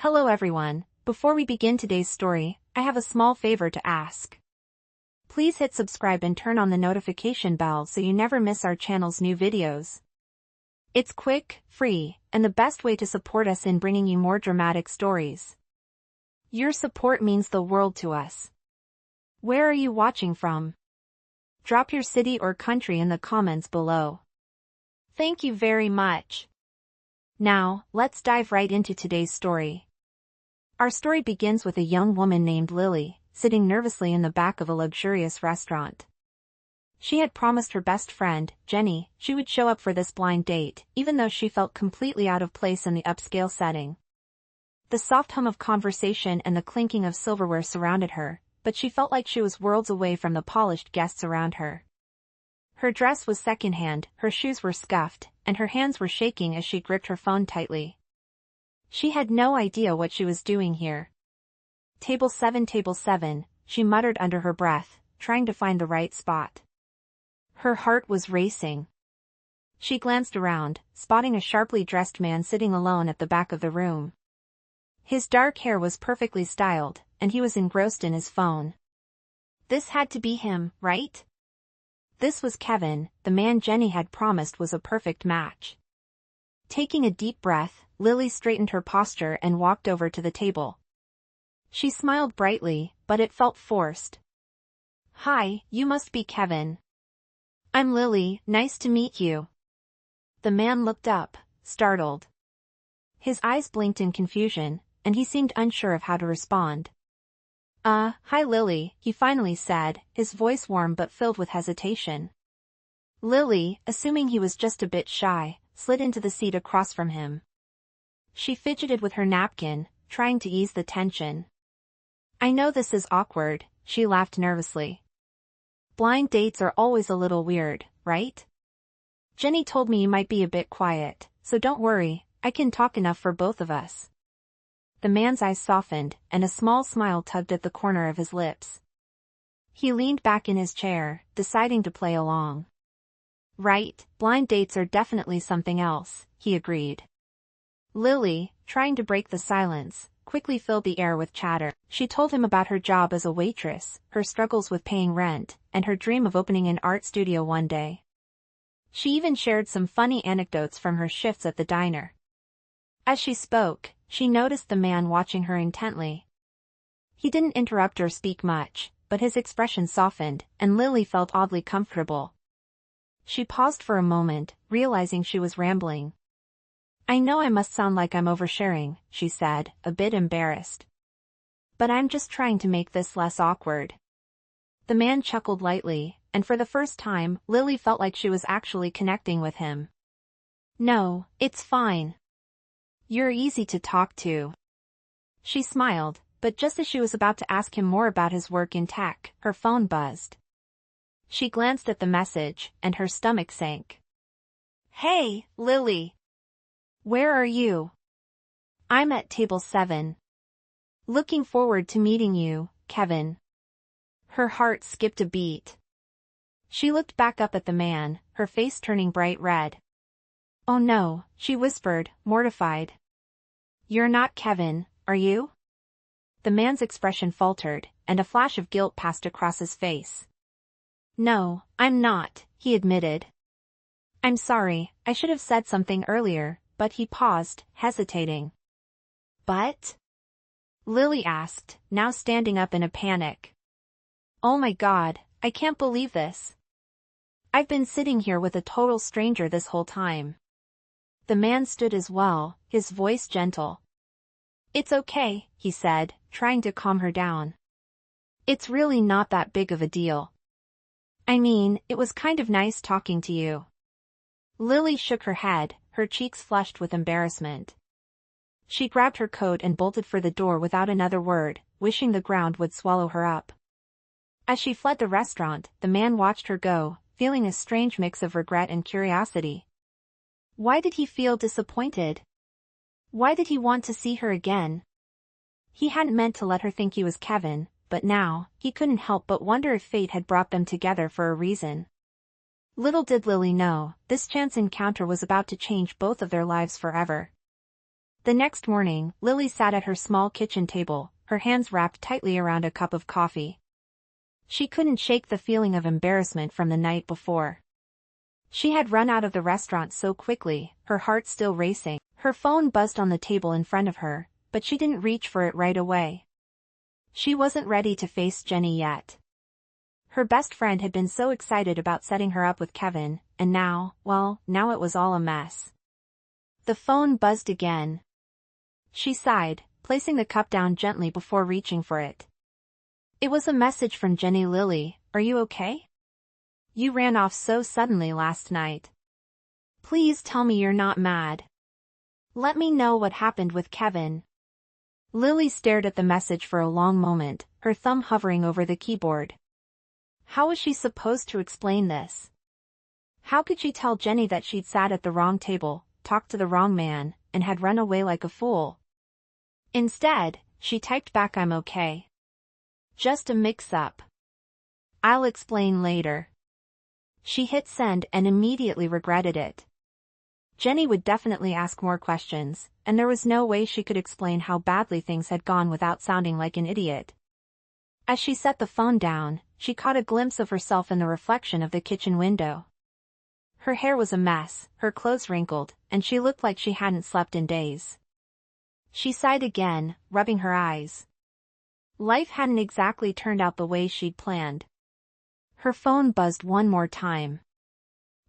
Hello everyone, before we begin today's story, I have a small favor to ask. Please hit subscribe and turn on the notification bell so you never miss our channel's new videos. It's quick, free, and the best way to support us in bringing you more dramatic stories. Your support means the world to us. Where are you watching from? Drop your city or country in the comments below. Thank you very much. Now, let's dive right into today's story. Our story begins with a young woman named Lily, sitting nervously in the back of a luxurious restaurant. She had promised her best friend, Jenny, she would show up for this blind date, even though she felt completely out of place in the upscale setting. The soft hum of conversation and the clinking of silverware surrounded her, but she felt like she was worlds away from the polished guests around her. Her dress was secondhand, her shoes were scuffed, and her hands were shaking as she gripped her phone tightly. She had no idea what she was doing here. Table 7, she muttered under her breath, trying to find the right spot. Her heart was racing. She glanced around, spotting a sharply dressed man sitting alone at the back of the room. His dark hair was perfectly styled, and he was engrossed in his phone. This had to be him, right? This was Kevin, the man Jenny had promised was a perfect match. Taking a deep breath, Lily straightened her posture and walked over to the table. She smiled brightly, but it felt forced. "Hi, you must be Kevin." "I'm Lily, nice to meet you." The man looked up, startled. His eyes blinked in confusion, and he seemed unsure of how to respond. Hi Lily," he finally said, his voice warm but filled with hesitation. Lily, assuming he was just a bit shy, slid into the seat across from him. She fidgeted with her napkin, trying to ease the tension. "I know this is awkward," she laughed nervously. "Blind dates are always a little weird, right? Jenny told me you might be a bit quiet, so don't worry, I can talk enough for both of us." The man's eyes softened, and a small smile tugged at the corner of his lips. He leaned back in his chair, deciding to play along. "Right, blind dates are definitely something else," he agreed. Lily, trying to break the silence, quickly filled the air with chatter. She told him about her job as a waitress, her struggles with paying rent, and her dream of opening an art studio one day. She even shared some funny anecdotes from her shifts at the diner. As she spoke, she noticed the man watching her intently. He didn't interrupt or speak much, but his expression softened, and Lily felt oddly comfortable. She paused for a moment, realizing she was rambling. "I know I must sound like I'm oversharing," she said, a bit embarrassed. "But I'm just trying to make this less awkward." The man chuckled lightly, and for the first time, Lily felt like she was actually connecting with him. "No, it's fine. You're easy to talk to." She smiled, but just as she was about to ask him more about his work in tech, her phone buzzed. She glanced at the message, and her stomach sank. "Hey, Lily. Where are you?" "I'm at table 7. Looking forward to meeting you, Kevin." Her heart skipped a beat. She looked back up at the man, her face turning bright red. "Oh no," she whispered, mortified. "You're not Kevin, are you?" The man's expression faltered, and a flash of guilt passed across his face. "No, I'm not," he admitted. "I'm sorry, I should have said something earlier," but he paused, hesitating. "But?" Lily asked, now standing up in a panic. "Oh my God, I can't believe this. I've been sitting here with a total stranger this whole time." The man stood as well, his voice gentle. "It's okay," he said, trying to calm her down. "It's really not that big of a deal. I mean, it was kind of nice talking to you." Lily shook her head, her cheeks flushed with embarrassment. She grabbed her coat and bolted for the door without another word, wishing the ground would swallow her up. As she fled the restaurant, the man watched her go, feeling a strange mix of regret and curiosity. Why did he feel disappointed? Why did he want to see her again? He hadn't meant to let her think he was Kevin, but now, he couldn't help but wonder if fate had brought them together for a reason. Little did Lily know, this chance encounter was about to change both of their lives forever. The next morning, Lily sat at her small kitchen table, her hands wrapped tightly around a cup of coffee. She couldn't shake the feeling of embarrassment from the night before. She had run out of the restaurant so quickly, her heart still racing. Her phone buzzed on the table in front of her, but she didn't reach for it right away. She wasn't ready to face Jenny yet. Her best friend had been so excited about setting her up with Kevin, and now, well, now it was all a mess. The phone buzzed again. She sighed, placing the cup down gently before reaching for it. It was a message from Jenny. Lily, are you okay? You ran off so suddenly last night. Please tell me you're not mad. Let me know what happened with Kevin. Lily stared at the message for a long moment, her thumb hovering over the keyboard. How was she supposed to explain this? How could she tell Jenny that she'd sat at the wrong table, talked to the wrong man, and had run away like a fool? Instead, she typed back, I'm okay. Just a mix-up. I'll explain later. She hit send and immediately regretted it. Jenny would definitely ask more questions, and there was no way she could explain how badly things had gone without sounding like an idiot. As she set the phone down, she caught a glimpse of herself in the reflection of the kitchen window. Her hair was a mess, her clothes wrinkled, and she looked like she hadn't slept in days. She sighed again, rubbing her eyes. Life hadn't exactly turned out the way she'd planned. Her phone buzzed one more time.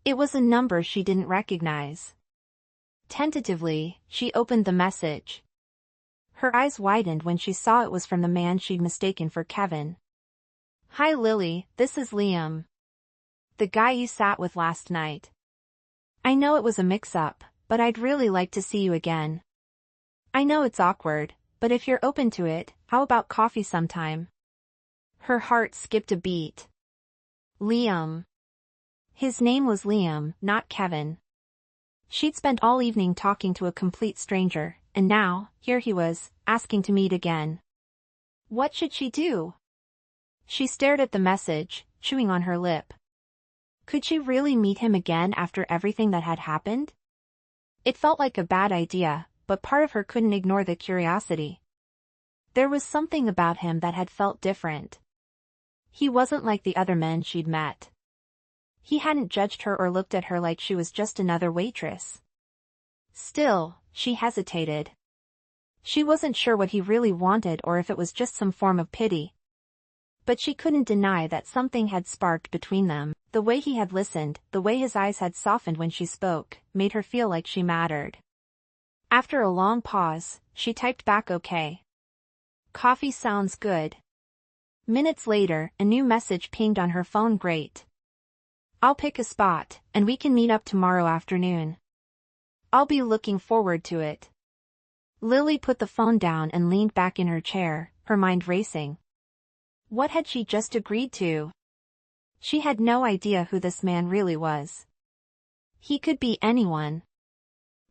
It was a number she didn't recognize. Tentatively, she opened the message. Her eyes widened when she saw it was from the man she'd mistaken for Kevin. Hi Lily, this is Liam. The guy you sat with last night. I know it was a mix-up, but I'd really like to see you again. I know it's awkward, but if you're open to it, how about coffee sometime? Her heart skipped a beat. Liam. His name was Liam, not Kevin. She'd spent all evening talking to a complete stranger, and now, here he was, asking to meet again. What should she do? She stared at the message, chewing on her lip. Could she really meet him again after everything that had happened? It felt like a bad idea, but part of her couldn't ignore the curiosity. There was something about him that had felt different. He wasn't like the other men she'd met. He hadn't judged her or looked at her like she was just another waitress. Still, she hesitated. She wasn't sure what he really wanted or if it was just some form of pity. But she couldn't deny that something had sparked between them. The way he had listened, the way his eyes had softened when she spoke, made her feel like she mattered. After a long pause, she typed back okay. Coffee sounds good. Minutes later, a new message pinged on her phone. Great. I'll pick a spot, and we can meet up tomorrow afternoon. I'll be looking forward to it. Lily put the phone down and leaned back in her chair, her mind racing. What had she just agreed to? She had no idea who this man really was. He could be anyone.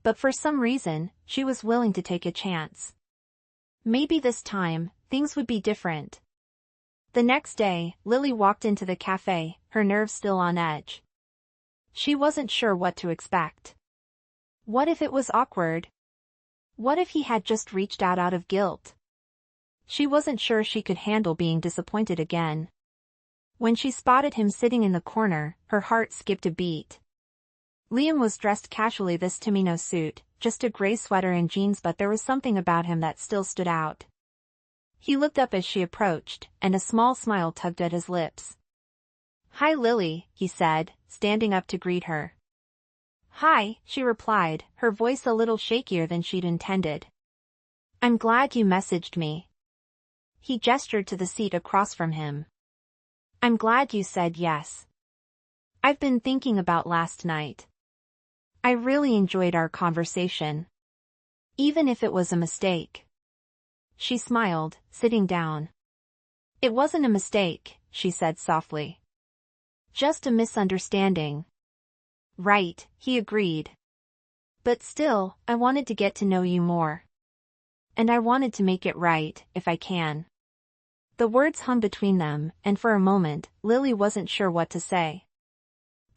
But for some reason, she was willing to take a chance. Maybe this time, things would be different. The next day, Lily walked into the cafe, her nerves still on edge. She wasn't sure what to expect. What if it was awkward? What if he had just reached out of guilt? She wasn't sure she could handle being disappointed again. When she spotted him sitting in the corner, her heart skipped a beat. Liam was dressed casually, this Timino suit, just a gray sweater and jeans, but there was something about him that still stood out. He looked up as she approached, and a small smile tugged at his lips. Hi Lily, he said, standing up to greet her. Hi, she replied, her voice a little shakier than she'd intended. I'm glad you messaged me. He gestured to the seat across from him. I'm glad you said yes. I've been thinking about last night. I really enjoyed our conversation. Even if it was a mistake. She smiled, sitting down. It wasn't a mistake, she said softly. Just a misunderstanding. Right, he agreed. But still, I wanted to get to know you more. And I wanted to make it right, if I can. The words hung between them, and for a moment, Lily wasn't sure what to say.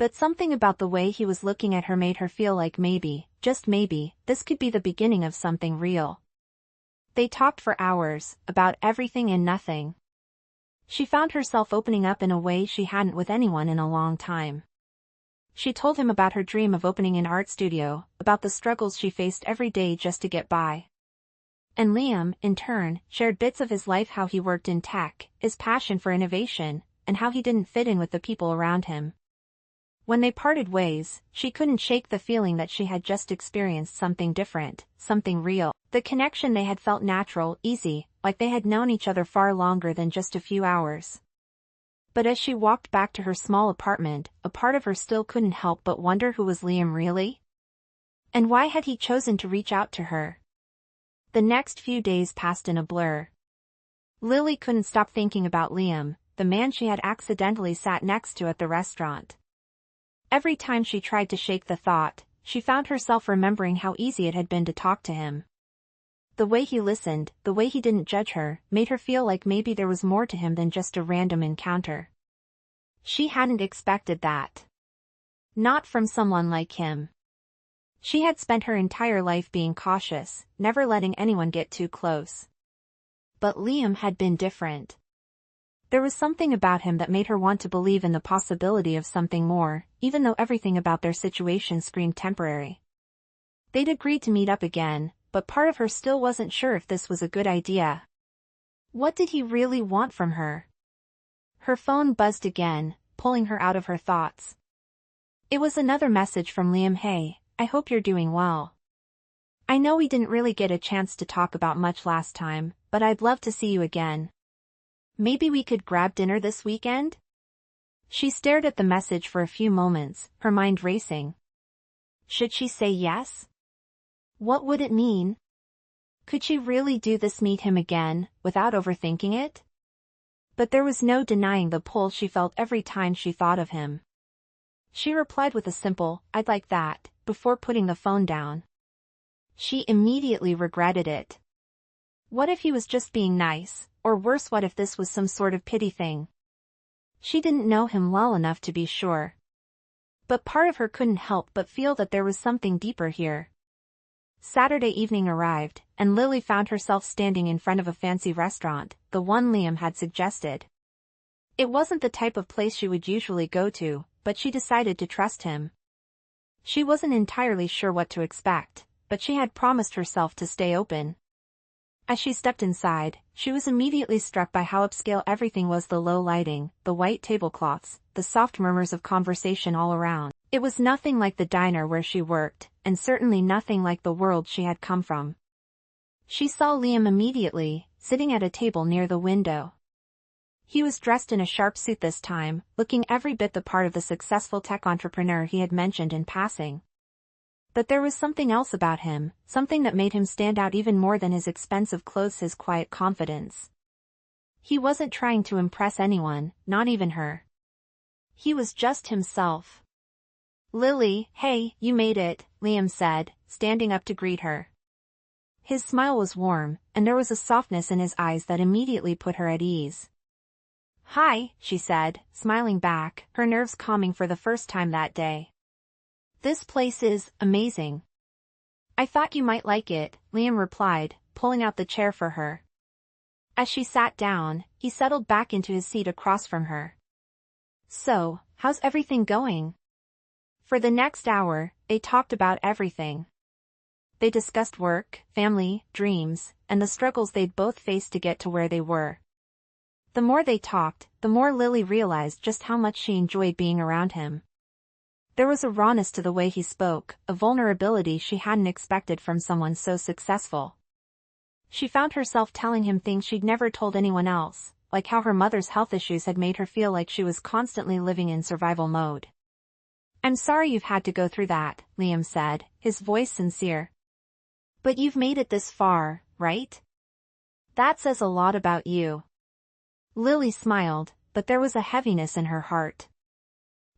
But something about the way he was looking at her made her feel like maybe, just maybe, this could be the beginning of something real. They talked for hours, about everything and nothing. She found herself opening up in a way she hadn't with anyone in a long time. She told him about her dream of opening an art studio, about the struggles she faced every day just to get by. And Liam, in turn, shared bits of his life, how he worked in tech, his passion for innovation, and how he didn't fit in with the people around him. When they parted ways, she couldn't shake the feeling that she had just experienced something different, something real. The connection they had felt natural, easy, like they had known each other far longer than just a few hours. But as she walked back to her small apartment, a part of her still couldn't help but wonder who was Liam really? And why had he chosen to reach out to her? The next few days passed in a blur. Lily couldn't stop thinking about Liam, the man she had accidentally sat next to at the restaurant. Every time she tried to shake the thought, she found herself remembering how easy it had been to talk to him. The way he listened, the way he didn't judge her, made her feel like maybe there was more to him than just a random encounter. She hadn't expected that. Not from someone like him. She had spent her entire life being cautious, never letting anyone get too close. But Liam had been different. There was something about him that made her want to believe in the possibility of something more, even though everything about their situation screamed temporary. They'd agreed to meet up again, but part of her still wasn't sure if this was a good idea. What did he really want from her? Her phone buzzed again, pulling her out of her thoughts. It was another message from Liam. Hey, I hope you're doing well. I know we didn't really get a chance to talk about much last time, but I'd love to see you again. Maybe we could grab dinner this weekend? She stared at the message for a few moments, her mind racing. Should she say yes? What would it mean? Could she really do this, meet him again, without overthinking it? But there was no denying the pull she felt every time she thought of him. She replied with a simple, "I'd like that," before putting the phone down. She immediately regretted it. What if he was just being nice, or worse, what if this was some sort of pity thing? She didn't know him well enough to be sure. But part of her couldn't help but feel that there was something deeper here. Saturday evening arrived, and Lily found herself standing in front of a fancy restaurant, the one Liam had suggested. It wasn't the type of place she would usually go to, but she decided to trust him. She wasn't entirely sure what to expect, but she had promised herself to stay open. As she stepped inside, she was immediately struck by how upscale everything was: the low lighting, the white tablecloths, the soft murmurs of conversation all around. It was nothing like the diner where she worked, and certainly nothing like the world she had come from. She saw Liam immediately, sitting at a table near the window. He was dressed in a sharp suit this time, looking every bit the part of the successful tech entrepreneur he had mentioned in passing. But there was something else about him, something that made him stand out even more than his expensive clothes: his quiet confidence. He wasn't trying to impress anyone, not even her. He was just himself. "Lily, hey, you made it," Liam said, standing up to greet her. His smile was warm, and there was a softness in his eyes that immediately put her at ease. "Hi," she said, smiling back, her nerves calming for the first time that day. "This place is amazing." "I thought you might like it," Liam replied, pulling out the chair for her. As she sat down, he settled back into his seat across from her. "So, how's everything going?" For the next hour, they talked about everything. They discussed work, family, dreams, and the struggles they'd both faced to get to where they were. The more they talked, the more Lily realized just how much she enjoyed being around him. There was a rawness to the way he spoke, a vulnerability she hadn't expected from someone so successful. She found herself telling him things she'd never told anyone else, like how her mother's health issues had made her feel like she was constantly living in survival mode. "I'm sorry you've had to go through that," Liam said, his voice sincere. "But you've made it this far, right? That says a lot about you." Lily smiled, but there was a heaviness in her heart.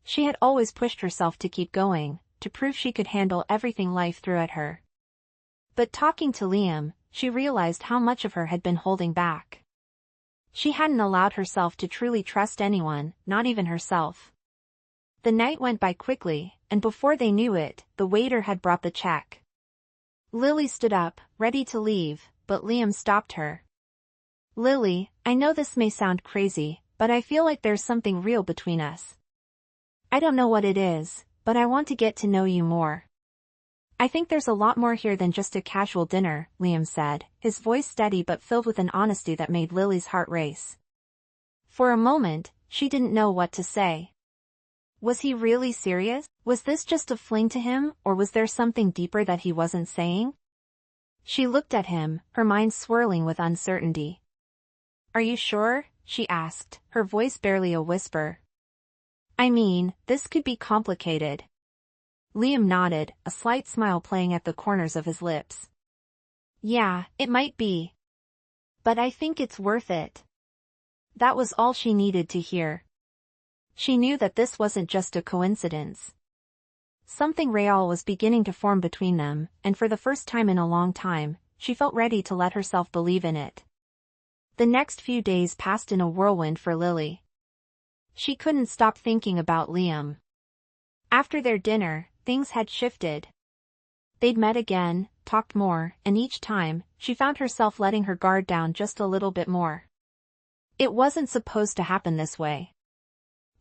She had always pushed herself to keep going, to prove she could handle everything life threw at her. But talking to Liam, she realized how much of her had been holding back. She hadn't allowed herself to truly trust anyone, not even herself. The night went by quickly, and before they knew it, the waiter had brought the check. Lily stood up, ready to leave, but Liam stopped her. "Lily, I know this may sound crazy, but I feel like there's something real between us. I don't know what it is, but I want to get to know you more." "I think there's a lot more here than just a casual dinner," Liam said, his voice steady but filled with an honesty that made Lily's heart race. For a moment, she didn't know what to say. Was he really serious? Was this just a fling to him, or was there something deeper that he wasn't saying? She looked at him, her mind swirling with uncertainty. "Are you sure?" she asked, her voice barely a whisper. "I mean, this could be complicated." Liam nodded, a slight smile playing at the corners of his lips. "Yeah, it might be. But I think it's worth it." That was all she needed to hear. She knew that this wasn't just a coincidence. Something real was beginning to form between them, and for the first time in a long time, she felt ready to let herself believe in it. The next few days passed in a whirlwind for Lily. She couldn't stop thinking about Liam. After their dinner, things had shifted. They'd met again, talked more, and each time, she found herself letting her guard down just a little bit more. It wasn't supposed to happen this way.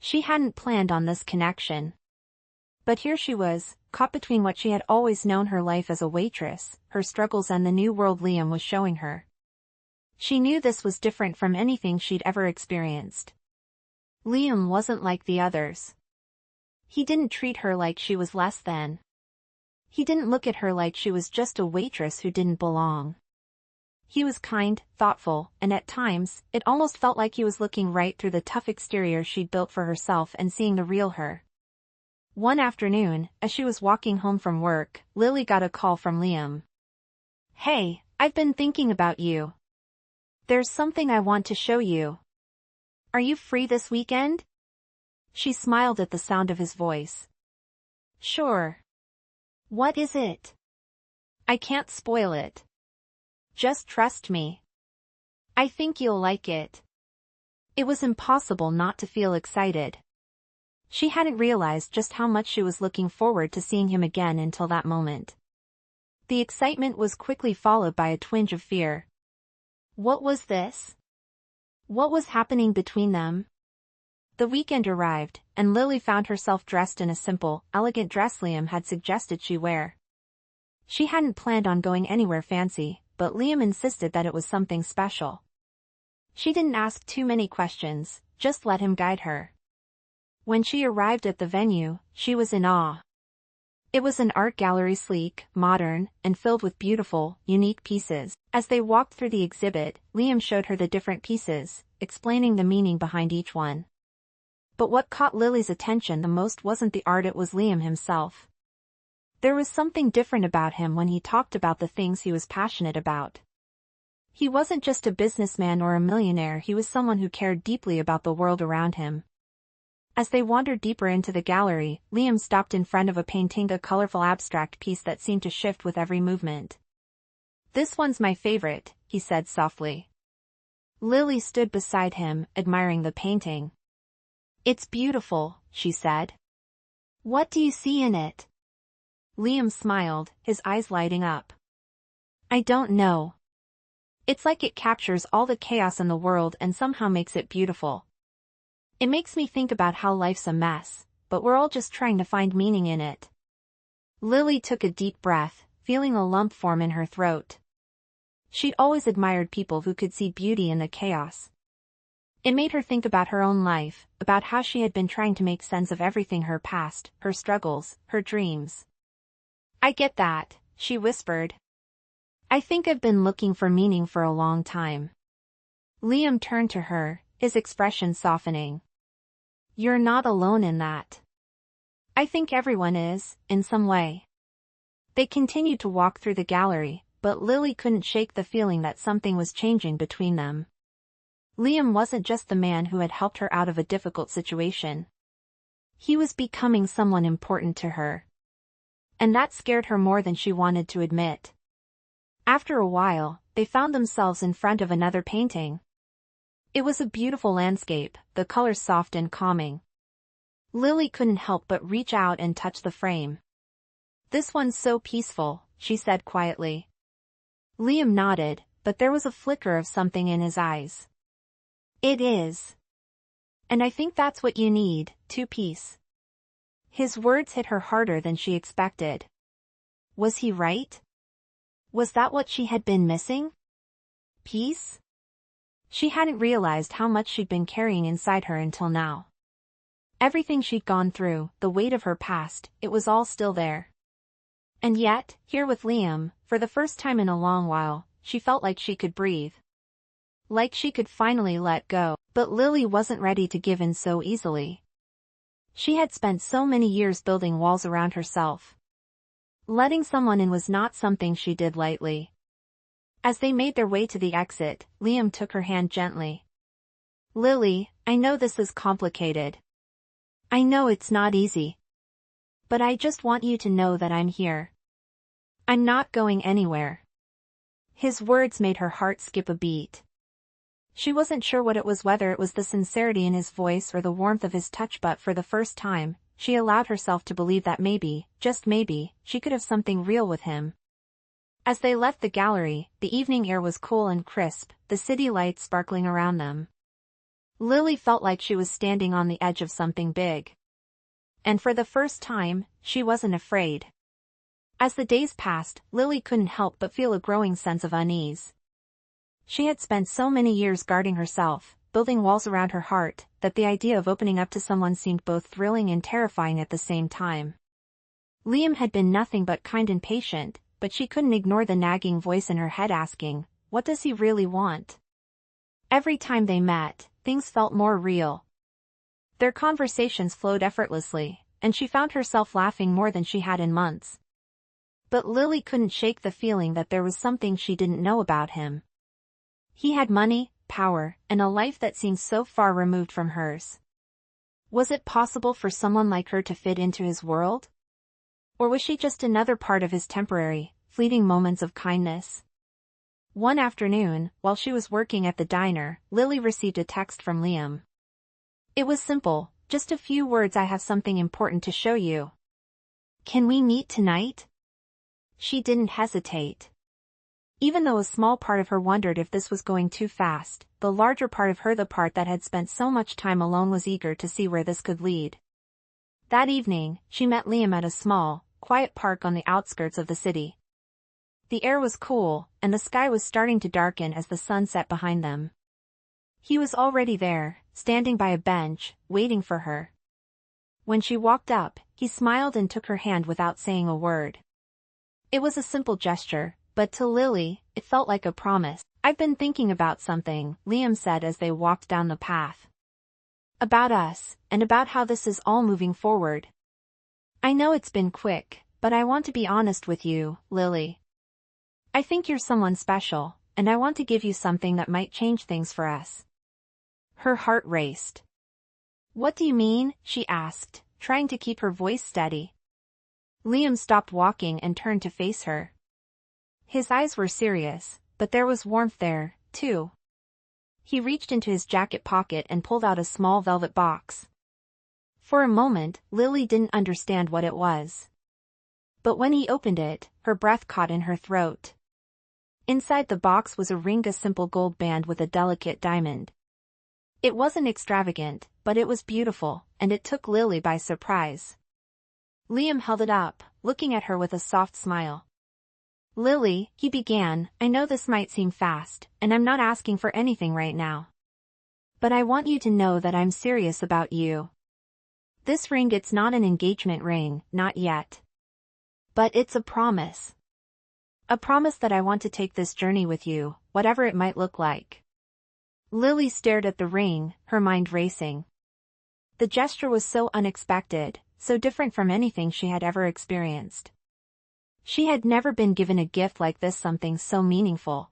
She hadn't planned on this connection. But here she was, caught between what she had always known her life as a waitress, her struggles and the new world Liam was showing her. She knew this was different from anything she'd ever experienced. Liam wasn't like the others. He didn't treat her like she was less than. He didn't look at her like she was just a waitress who didn't belong. He was kind, thoughtful, and at times, it almost felt like he was looking right through the tough exterior she'd built for herself and seeing the real her. One afternoon, as she was walking home from work, Lily got a call from Liam. "Hey, I've been thinking about you. There's something I want to show you. Are you free this weekend?" She smiled at the sound of his voice. "Sure. What is it?" "I can't spoil it. Just trust me. I think you'll like it." It was impossible not to feel excited. She hadn't realized just how much she was looking forward to seeing him again until that moment. The excitement was quickly followed by a twinge of fear. What was this? What was happening between them? The weekend arrived, and Lily found herself dressed in a simple, elegant dress Liam had suggested she wear. She hadn't planned on going anywhere fancy, but Liam insisted that it was something special. She didn't ask too many questions, just let him guide her. When she arrived at the venue, she was in awe. It was an art gallery, sleek, modern, and filled with beautiful, unique pieces. As they walked through the exhibit, Liam showed her the different pieces, explaining the meaning behind each one. But what caught Lily's attention the most wasn't the art, it was Liam himself. There was something different about him when he talked about the things he was passionate about. He wasn't just a businessman or a millionaire, he was someone who cared deeply about the world around him. As they wandered deeper into the gallery, Liam stopped in front of a painting, a colorful abstract piece that seemed to shift with every movement. "This one's my favorite," he said softly. Lily stood beside him, admiring the painting. "It's beautiful," she said. "What do you see in it?" Liam smiled, his eyes lighting up. "I don't know. It's like it captures all the chaos in the world and somehow makes it beautiful. It makes me think about how life's a mess, but we're all just trying to find meaning in it." Lily took a deep breath, feeling a lump form in her throat. She'd always admired people who could see beauty in the chaos. It made her think about her own life, about how she had been trying to make sense of everything, her past, her struggles, her dreams. "I get that," she whispered. "I think I've been looking for meaning for a long time." Liam turned to her, his expression softening. "You're not alone in that. I think everyone is, in some way." They continued to walk through the gallery, but Lily couldn't shake the feeling that something was changing between them. Liam wasn't just the man who had helped her out of a difficult situation. He was becoming someone important to her. And that scared her more than she wanted to admit. After a while, they found themselves in front of another painting. It was a beautiful landscape, the colors soft and calming. Lily couldn't help but reach out and touch the frame. "This one's so peaceful," she said quietly. Liam nodded, but there was a flicker of something in his eyes. "It is. And I think that's what you need, too, peace." His words hit her harder than she expected. Was he right? Was that what she had been missing? Peace? She hadn't realized how much she'd been carrying inside her until now. Everything she'd gone through, the weight of her past, it was all still there. And yet, here with Liam, for the first time in a long while, she felt like she could breathe. Like she could finally let go. But Lily wasn't ready to give in so easily. She had spent so many years building walls around herself. Letting someone in was not something she did lightly. As they made their way to the exit, Liam took her hand gently. "Lily, I know this is complicated. I know it's not easy. But I just want you to know that I'm here. I'm not going anywhere." His words made her heart skip a beat. She wasn't sure what it was, whether it was the sincerity in his voice or the warmth of his touch, but for the first time, she allowed herself to believe that maybe, just maybe, she could have something real with him. As they left the gallery, the evening air was cool and crisp, the city lights sparkling around them. Lily felt like she was standing on the edge of something big. And for the first time, she wasn't afraid. As the days passed, Lily couldn't help but feel a growing sense of unease. She had spent so many years guarding herself, building walls around her heart, that the idea of opening up to someone seemed both thrilling and terrifying at the same time. Liam had been nothing but kind and patient, but she couldn't ignore the nagging voice in her head asking, what does he really want? Every time they met, things felt more real. Their conversations flowed effortlessly, and she found herself laughing more than she had in months. But Lily couldn't shake the feeling that there was something she didn't know about him. He had money, power, and a life that seemed so far removed from hers. Was it possible for someone like her to fit into his world? Or was she just another part of his temporary, fleeting moments of kindness? One afternoon, while she was working at the diner, Lily received a text from Liam. It was simple, just a few words: "I have something important to show you. Can we meet tonight?" She didn't hesitate. Even though a small part of her wondered if this was going too fast, the larger part of her, the part that had spent so much time alone, was eager to see where this could lead. That evening, she met Liam at a small, quiet park on the outskirts of the city. The air was cool, and the sky was starting to darken as the sun set behind them. He was already there, standing by a bench, waiting for her. When she walked up, he smiled and took her hand without saying a word. It was a simple gesture, but to Lily, it felt like a promise. "I've been thinking about something," Liam said as they walked down the path. "About us, and about how this is all moving forward. I know it's been quick, but I want to be honest with you, Lily. I think you're someone special, and I want to give you something that might change things for us." Her heart raced. "What do you mean?" she asked, trying to keep her voice steady. Liam stopped walking and turned to face her. His eyes were serious, but there was warmth there, too. He reached into his jacket pocket and pulled out a small velvet box. For a moment, Lily didn't understand what it was. But when he opened it, her breath caught in her throat. Inside the box was a ring, a simple gold band with a delicate diamond. It wasn't extravagant, but it was beautiful, and it took Lily by surprise. Liam held it up, looking at her with a soft smile. "Lily," he began, "I know this might seem fast, and I'm not asking for anything right now. But I want you to know that I'm serious about you. This ring, it's not an engagement ring, not yet. But it's a promise. A promise that I want to take this journey with you, whatever it might look like." Lily stared at the ring, her mind racing. The gesture was so unexpected, so different from anything she had ever experienced. She had never been given a gift like this, something so meaningful.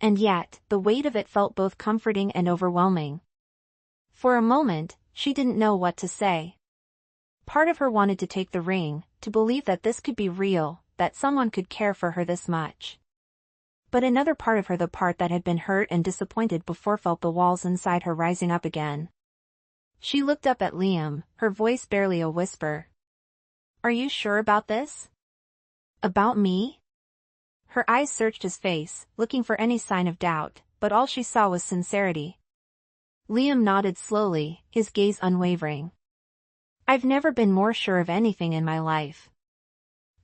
And yet, the weight of it felt both comforting and overwhelming. For a moment, she didn't know what to say. Part of her wanted to take the ring, to believe that this could be real, that someone could care for her this much. But another part of her, the part that had been hurt and disappointed before, felt the walls inside her rising up again. She looked up at Liam, her voice barely a whisper. Are you sure about this? About me? Her eyes searched his face, looking for any sign of doubt, but all she saw was sincerity. Liam nodded slowly, his gaze unwavering. I've never been more sure of anything in my life.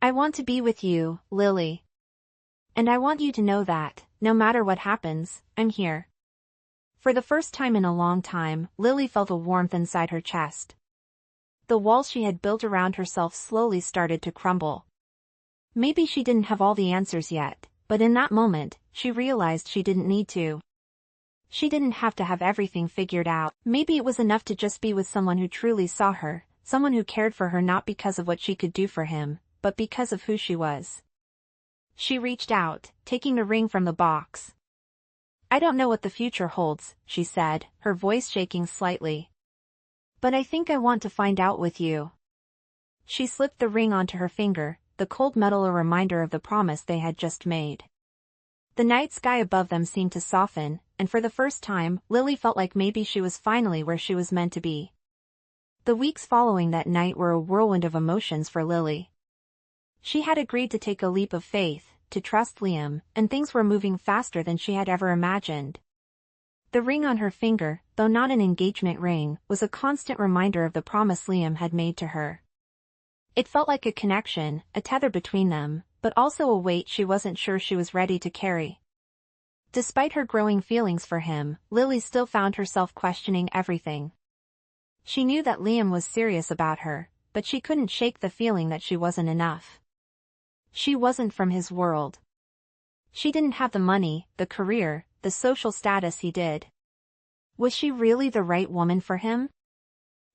I want to be with you, Lily. And I want you to know that, no matter what happens, I'm here. For the first time in a long time, Lily felt a warmth inside her chest. The walls she had built around herself slowly started to crumble. Maybe she didn't have all the answers yet, but in that moment, she realized she didn't need to. She didn't have to have everything figured out. Maybe it was enough to just be with someone who truly saw her, someone who cared for her not because of what she could do for him, but because of who she was. She reached out, taking the ring from the box. I don't know what the future holds, she said, her voice shaking slightly. But I think I want to find out with you. She slipped the ring onto her finger, the cold metal a reminder of the promise they had just made. The night sky above them seemed to soften, and for the first time, Lily felt like maybe she was finally where she was meant to be. The weeks following that night were a whirlwind of emotions for Lily. She had agreed to take a leap of faith, to trust Liam, and things were moving faster than she had ever imagined. The ring on her finger, though not an engagement ring, was a constant reminder of the promise Liam had made to her. It felt like a connection, a tether between them, but also a weight she wasn't sure she was ready to carry. Despite her growing feelings for him, Lily still found herself questioning everything. She knew that Liam was serious about her, but she couldn't shake the feeling that she wasn't enough. She wasn't from his world. She didn't have the money, the career, the social status he did. Was she really the right woman for him?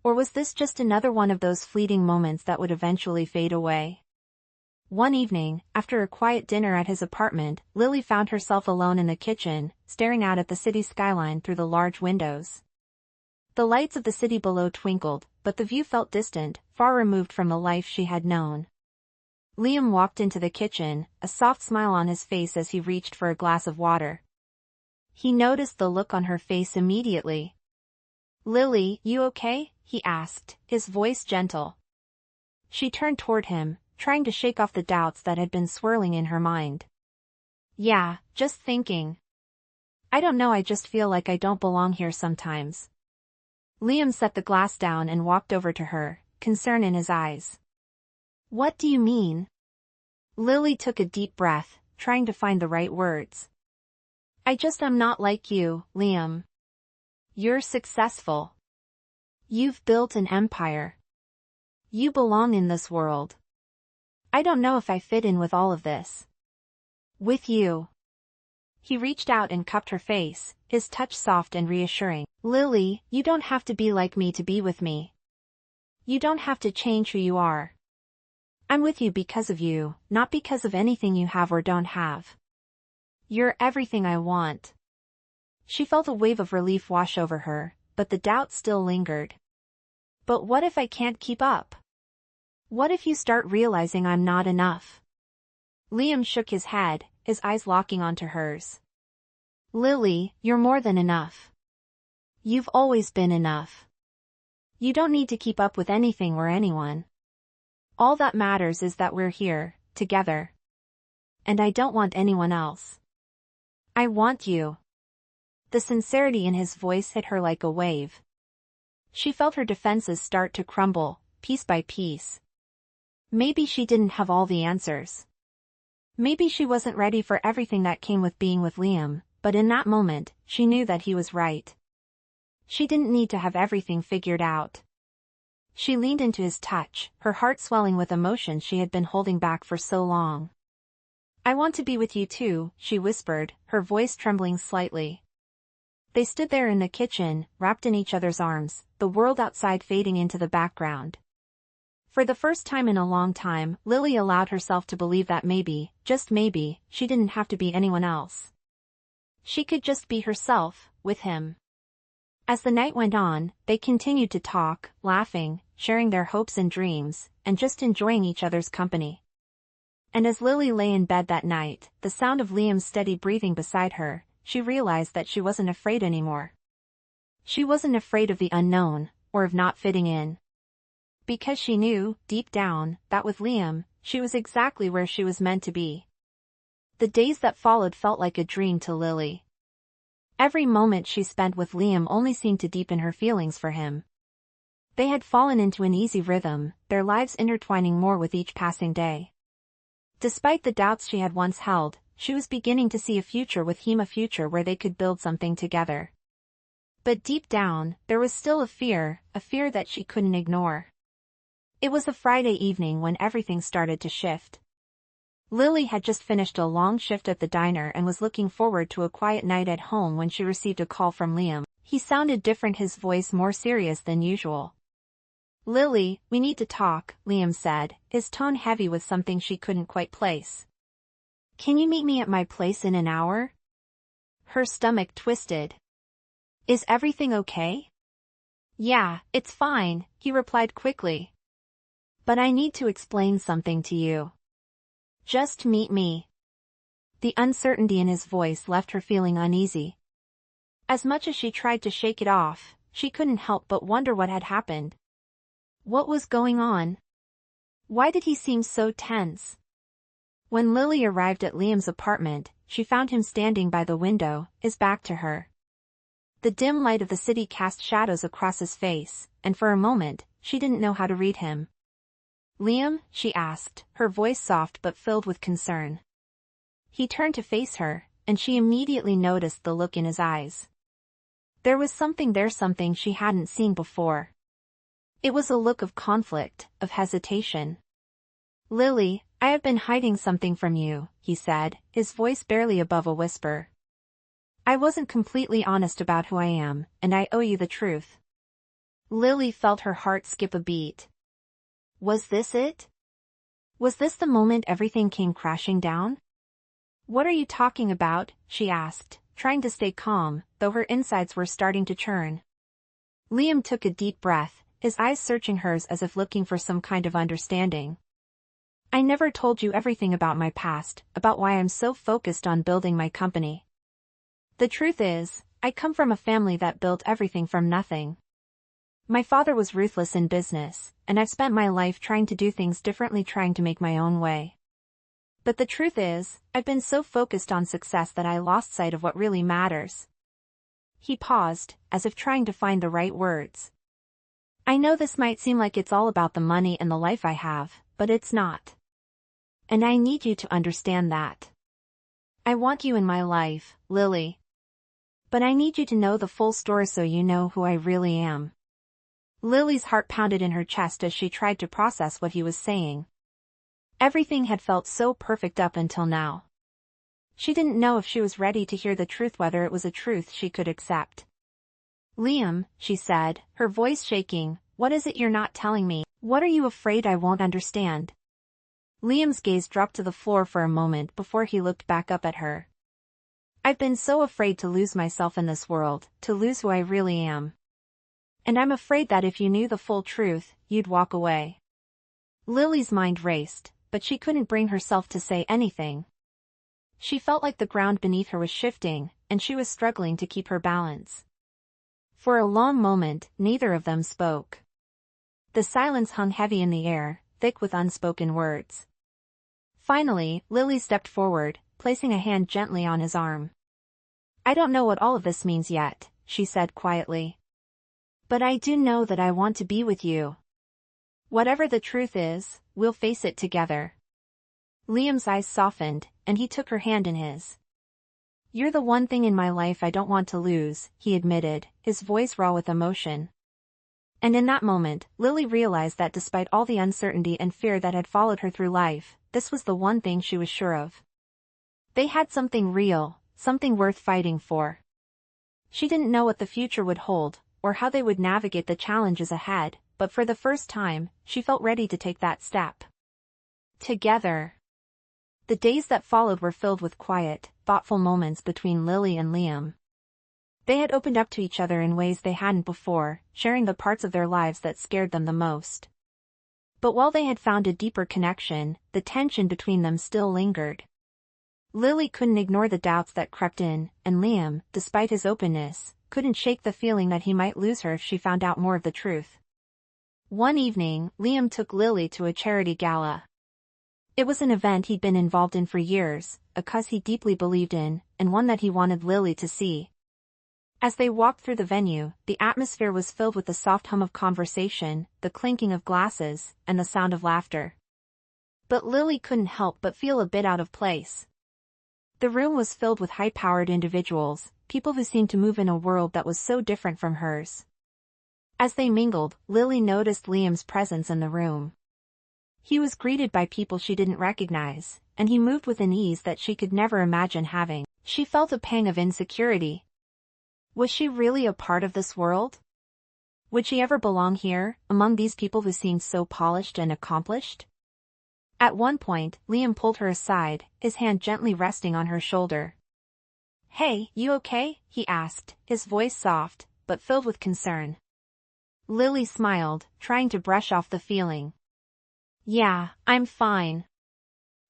Or was this just another one of those fleeting moments that would eventually fade away? One evening, after a quiet dinner at his apartment, Lily found herself alone in the kitchen, staring out at the city skyline through the large windows. The lights of the city below twinkled, but the view felt distant, far removed from the life she had known. Liam walked into the kitchen, a soft smile on his face as he reached for a glass of water. He noticed the look on her face immediately. Lily, you okay? He asked, his voice gentle. She turned toward him, trying to shake off the doubts that had been swirling in her mind. Yeah, just thinking. I don't know, I just feel like I don't belong here sometimes. Liam set the glass down and walked over to her, concern in his eyes. What do you mean? Lily took a deep breath, trying to find the right words. I'm not like you, Liam. You're successful. You've built an empire. You belong in this world. I don't know if I fit in with all of this. With you. He reached out and cupped her face, his touch soft and reassuring. Lily, you don't have to be like me to be with me. You don't have to change who you are. I'm with you because of you, not because of anything you have or don't have. You're everything I want. She felt a wave of relief wash over her, but the doubt still lingered. But what if I can't keep up? What if you start realizing I'm not enough? Liam shook his head, his eyes locking onto hers. Lily, you're more than enough. You've always been enough. You don't need to keep up with anything or anyone. All that matters is that we're here, together. And I don't want anyone else. I want you. The sincerity in his voice hit her like a wave. She felt her defenses start to crumble, piece by piece. Maybe she didn't have all the answers. Maybe she wasn't ready for everything that came with being with Liam, but in that moment, she knew that he was right. She didn't need to have everything figured out. She leaned into his touch, her heart swelling with emotion she had been holding back for so long. I want to be with you too, she whispered, her voice trembling slightly. They stood there in the kitchen, wrapped in each other's arms, the world outside fading into the background. For the first time in a long time, Lily allowed herself to believe that maybe, just maybe, she didn't have to be anyone else. She could just be herself, with him. As the night went on, they continued to talk, laughing, sharing their hopes and dreams, and just enjoying each other's company. And as Lily lay in bed that night, the sound of Liam's steady breathing beside her, she realized that she wasn't afraid anymore. She wasn't afraid of the unknown, or of not fitting in. Because she knew, deep down, that with Liam, she was exactly where she was meant to be. The days that followed felt like a dream to Lily. Every moment she spent with Liam only seemed to deepen her feelings for him. They had fallen into an easy rhythm, their lives intertwining more with each passing day. Despite the doubts she had once held, she was beginning to see a future with him, a future where they could build something together. But deep down, there was still a fear that she couldn't ignore. It was a Friday evening when everything started to shift. Lily had just finished a long shift at the diner and was looking forward to a quiet night at home when she received a call from Liam. He sounded different, his voice more serious than usual. "Lily, we need to talk," Liam said, his tone heavy with something she couldn't quite place. "Can you meet me at my place in an hour?" Her stomach twisted. "Is everything okay?" "Yeah, it's fine," he replied quickly. "But I need to explain something to you." "Just meet me." The uncertainty in his voice left her feeling uneasy. As much as she tried to shake it off, she couldn't help but wonder what had happened. What was going on? Why did he seem so tense? When Lily arrived at Liam's apartment, she found him standing by the window, his back to her. The dim light of the city cast shadows across his face, and for a moment, she didn't know how to read him. "Liam?" she asked, her voice soft but filled with concern. He turned to face her, and she immediately noticed the look in his eyes. There was something there, something she hadn't seen before. It was a look of conflict, of hesitation. "Lily, I have been hiding something from you," he said, his voice barely above a whisper. "I wasn't completely honest about who I am, and I owe you the truth." Lily felt her heart skip a beat. Was this it? Was this the moment everything came crashing down? "What are you talking about?" she asked, trying to stay calm, though her insides were starting to churn. Liam took a deep breath, his eyes searching hers as if looking for some kind of understanding. "I never told you everything about my past, about why I'm so focused on building my company. The truth is, I come from a family that built everything from nothing. My father was ruthless in business, and I've spent my life trying to do things differently, trying to make my own way. But the truth is, I've been so focused on success that I lost sight of what really matters." He paused, as if trying to find the right words. "I know this might seem like it's all about the money and the life I have, but it's not. And I need you to understand that. I want you in my life, Lily. But I need you to know the full story so you know who I really am." Lily's heart pounded in her chest as she tried to process what he was saying. Everything had felt so perfect up until now. She didn't know if she was ready to hear the truth, whether it was a truth she could accept. "Liam," she said, her voice shaking, "what is it you're not telling me? What are you afraid I won't understand?" Liam's gaze dropped to the floor for a moment before he looked back up at her. "I've been so afraid to lose myself in this world, to lose who I really am. And I'm afraid that if you knew the full truth, you'd walk away." Lily's mind raced, but she couldn't bring herself to say anything. She felt like the ground beneath her was shifting, and she was struggling to keep her balance. For a long moment, neither of them spoke. The silence hung heavy in the air, thick with unspoken words. Finally, Lily stepped forward, placing a hand gently on his arm. "I don't know what all of this means yet," she said quietly. "But I do know that I want to be with you. Whatever the truth is, we'll face it together." Liam's eyes softened, and he took her hand in his. "You're the one thing in my life I don't want to lose," he admitted, his voice raw with emotion. And in that moment, Lily realized that despite all the uncertainty and fear that had followed her through life, this was the one thing she was sure of. They had something real, something worth fighting for. She didn't know what the future would hold, or how they would navigate the challenges ahead, but for the first time, she felt ready to take that step. Together. The days that followed were filled with quiet, thoughtful moments between Lily and Liam. They had opened up to each other in ways they hadn't before, sharing the parts of their lives that scared them the most. But while they had found a deeper connection, the tension between them still lingered. Lily couldn't ignore the doubts that crept in, and Liam, despite his openness, couldn't shake the feeling that he might lose her if she found out more of the truth. One evening, Liam took Lily to a charity gala. It was an event he'd been involved in for years, a cause he deeply believed in, and one that he wanted Lily to see. As they walked through the venue, the atmosphere was filled with the soft hum of conversation, the clinking of glasses, and the sound of laughter. But Lily couldn't help but feel a bit out of place. The room was filled with high-powered individuals, people who seemed to move in a world that was so different from hers. As they mingled, Lily noticed Liam's presence in the room. He was greeted by people she didn't recognize, and he moved with an ease that she could never imagine having. She felt a pang of insecurity. Was she really a part of this world? Would she ever belong here, among these people who seemed so polished and accomplished? At one point, Liam pulled her aside, his hand gently resting on her shoulder. "Hey, you okay?" he asked, his voice soft, but filled with concern. Lily smiled, trying to brush off the feeling. "Yeah, I'm fine.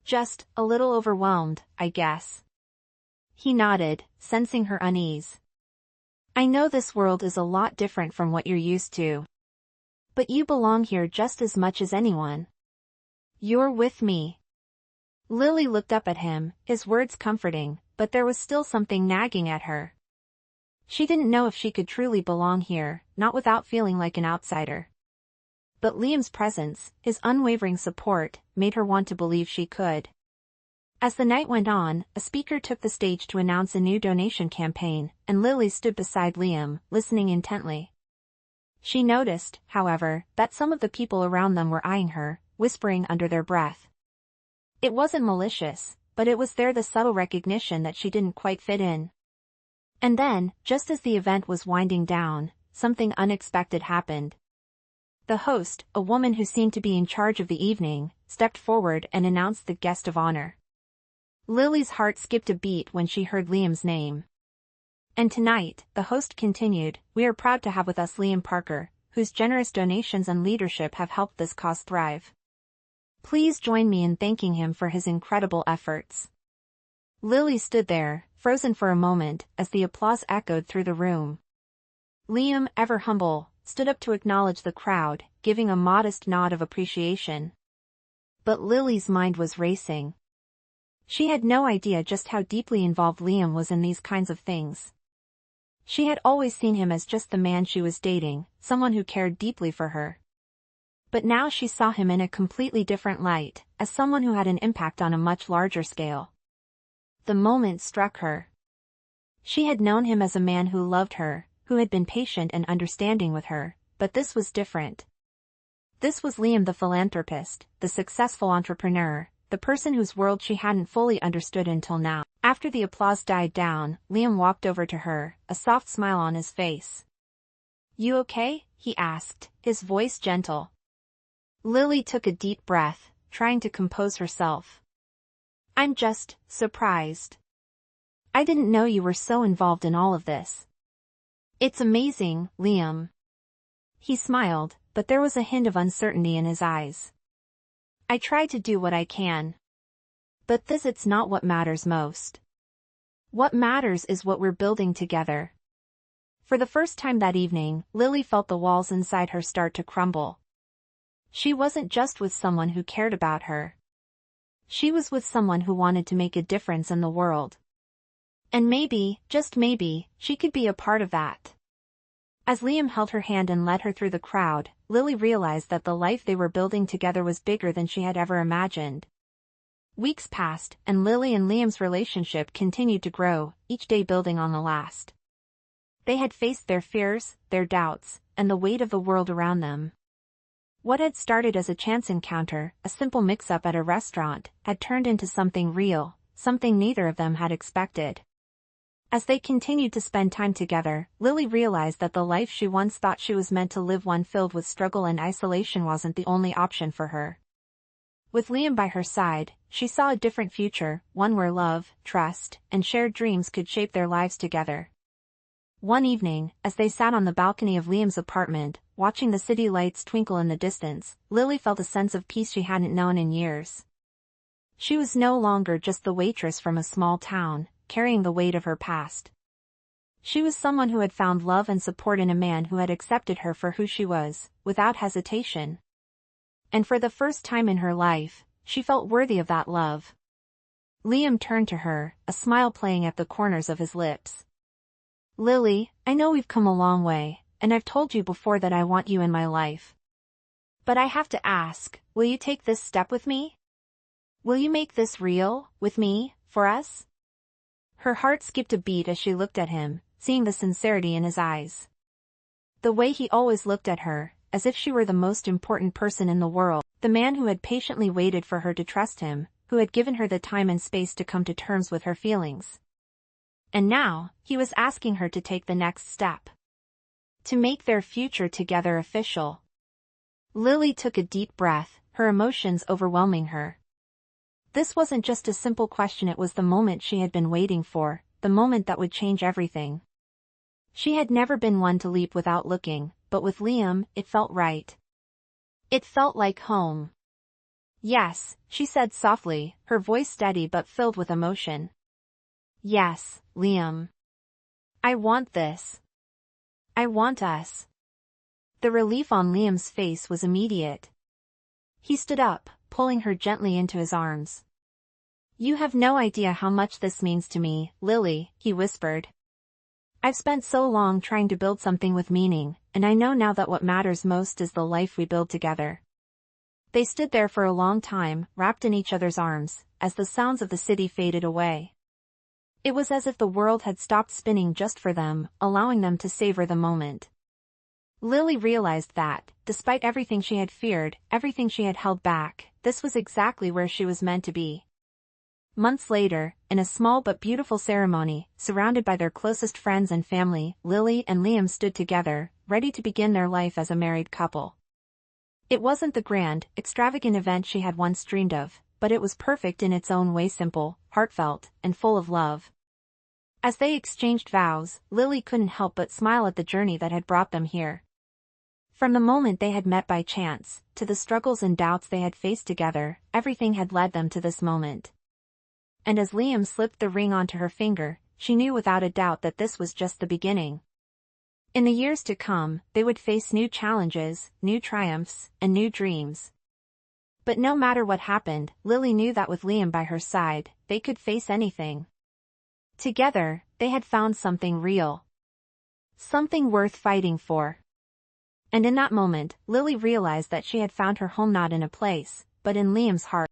Just a little overwhelmed, I guess." He nodded, sensing her unease. "I know this world is a lot different from what you're used to. But you belong here just as much as anyone. You're with me." Lily looked up at him, his words comforting, but there was still something nagging at her. She didn't know if she could truly belong here, not without feeling like an outsider. But Liam's presence, his unwavering support, made her want to believe she could. As the night went on, a speaker took the stage to announce a new donation campaign, and Lily stood beside Liam, listening intently. She noticed, however, that some of the people around them were eyeing her, whispering under their breath. It wasn't malicious, but it was there, the subtle recognition that she didn't quite fit in. And then, just as the event was winding down, something unexpected happened. The host, a woman who seemed to be in charge of the evening, stepped forward and announced the guest of honor. Lily's heart skipped a beat when she heard Liam's name. "And tonight," the host continued, "we are proud to have with us Liam Parker, whose generous donations and leadership have helped this cause thrive. Please join me in thanking him for his incredible efforts." Lily stood there, frozen for a moment, as the applause echoed through the room. Liam, ever humble, stood up to acknowledge the crowd, giving a modest nod of appreciation. But Lily's mind was racing. She had no idea just how deeply involved Liam was in these kinds of things. She had always seen him as just the man she was dating, someone who cared deeply for her. But now she saw him in a completely different light, as someone who had an impact on a much larger scale. The moment struck her. She had known him as a man who loved her, who had been patient and understanding with her, but this was different. This was Liam, the philanthropist, the successful entrepreneur, the person whose world she hadn't fully understood until now. After the applause died down, Liam walked over to her, a soft smile on his face. "You okay?" he asked, his voice gentle. Lily took a deep breath, trying to compose herself. "I'm just surprised. I didn't know you were so involved in all of this." "It's amazing, Liam." He smiled, but there was a hint of uncertainty in his eyes. "I try to do what I can. But it's not what matters most. What matters is what we're building together." For the first time that evening, Lily felt the walls inside her start to crumble. She wasn't just with someone who cared about her. She was with someone who wanted to make a difference in the world. And maybe, just maybe, she could be a part of that. As Liam held her hand and led her through the crowd, Lily realized that the life they were building together was bigger than she had ever imagined. Weeks passed, and Lily and Liam's relationship continued to grow, each day building on the last. They had faced their fears, their doubts, and the weight of the world around them. What had started as a chance encounter, a simple mix-up at a restaurant, had turned into something real, something neither of them had expected. As they continued to spend time together, Lily realized that the life she once thought she was meant to live, one filled with struggle and isolation, wasn't the only option for her. With Liam by her side, she saw a different future, one where love, trust, and shared dreams could shape their lives together. One evening, as they sat on the balcony of Liam's apartment, watching the city lights twinkle in the distance, Lily felt a sense of peace she hadn't known in years. She was no longer just the waitress from a small town, carrying the weight of her past. She was someone who had found love and support in a man who had accepted her for who she was, without hesitation. And for the first time in her life, she felt worthy of that love. Liam turned to her, a smile playing at the corners of his lips. "Lily, I know we've come a long way, and I've told you before that I want you in my life. But I have to ask, will you take this step with me? Will you make this real, with me, for us?" Her heart skipped a beat as she looked at him, seeing the sincerity in his eyes. The way he always looked at her, as if she were the most important person in the world, the man who had patiently waited for her to trust him, who had given her the time and space to come to terms with her feelings. And now, he was asking her to take the next step. To make their future together official. Lily took a deep breath, her emotions overwhelming her. This wasn't just a simple question, it was the moment she had been waiting for, the moment that would change everything. She had never been one to leap without looking, but with Liam, it felt right. It felt like home. "Yes," she said softly, her voice steady but filled with emotion. "Yes, Liam. I want this. I want us." The relief on Liam's face was immediate. He stood up, pulling her gently into his arms. "You have no idea how much this means to me, Lily," he whispered. "I've spent so long trying to build something with meaning, and I know now that what matters most is the life we build together." They stood there for a long time, wrapped in each other's arms, as the sounds of the city faded away. It was as if the world had stopped spinning just for them, allowing them to savor the moment. Lily realized that, despite everything she had feared, everything she had held back, this was exactly where she was meant to be. Months later, in a small but beautiful ceremony, surrounded by their closest friends and family, Lily and Liam stood together, ready to begin their life as a married couple. It wasn't the grand, extravagant event she had once dreamed of, but it was perfect in its own way, simple, heartfelt, and full of love. As they exchanged vows, Lily couldn't help but smile at the journey that had brought them here. From the moment they had met by chance, to the struggles and doubts they had faced together, everything had led them to this moment. And as Liam slipped the ring onto her finger, she knew without a doubt that this was just the beginning. In the years to come, they would face new challenges, new triumphs, and new dreams. But no matter what happened, Lily knew that with Liam by her side, they could face anything. Together, they had found something real. Something worth fighting for. And in that moment, Lily realized that she had found her home not in a place, but in Liam's heart.